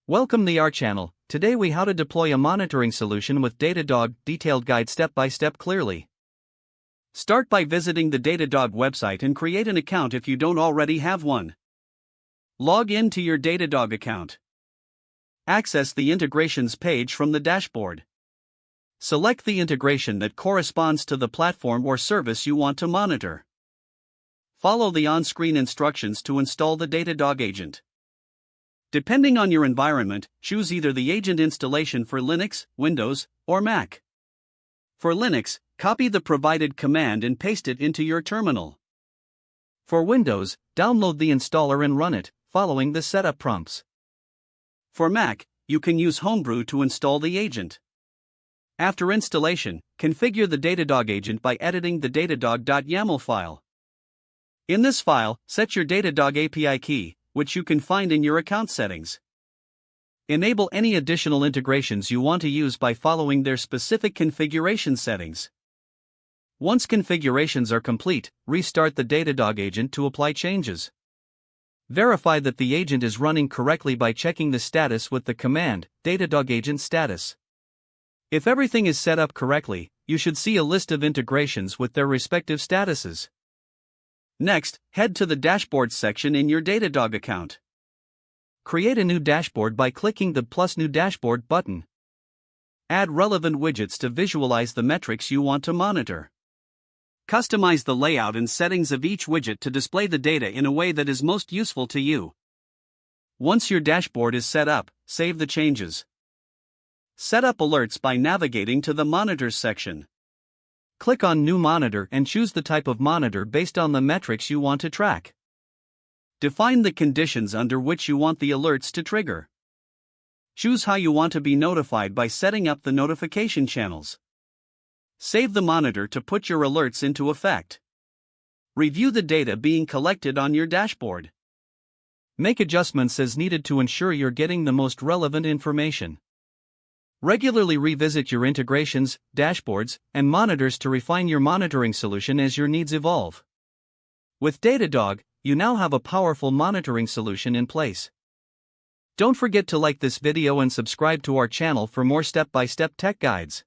Welcome to our channel. Today we how to deploy a monitoring solution with Datadog, detailed guide step by step clearly. Start by visiting the Datadog website and create an account if you don't already have one. Log in to your Datadog account. Access the integrations page from the dashboard. Select the integration that corresponds to the platform or service you want to monitor. Follow the on-screen instructions to install the Datadog agent. Depending on your environment, choose either the agent installation for Linux, Windows, or Mac. For Linux, copy the provided command and paste it into your terminal. For Windows, download the installer and run it, following the setup prompts. For Mac, you can use Homebrew to install the agent. After installation, configure the Datadog agent by editing the datadog.yaml file. In this file, set your Datadog API key, which you can find in your account settings. Enable any additional integrations you want to use by following their specific configuration settings. Once configurations are complete, restart the Datadog agent to apply changes. Verify that the agent is running correctly by checking the status with the command, Datadog agent status. If everything is set up correctly, you should see a list of integrations with their respective statuses. Next, head to the Dashboard section in your Datadog account. Create a new dashboard by clicking the plus New Dashboard button. Add relevant widgets to visualize the metrics you want to monitor. Customize the layout and settings of each widget to display the data in a way that is most useful to you. Once your dashboard is set up, save the changes. Set up alerts by navigating to the Monitors section. Click on New Monitor and choose the type of monitor based on the metrics you want to track. Define the conditions under which you want the alerts to trigger. Choose how you want to be notified by setting up the notification channels. Save the monitor to put your alerts into effect. Review the data being collected on your dashboard. Make adjustments as needed to ensure you're getting the most relevant information. Regularly revisit your integrations, dashboards, and monitors to refine your monitoring solution as your needs evolve. With Datadog, you now have a powerful monitoring solution in place. Don't forget to like this video and subscribe to our channel for more step-by-step tech guides.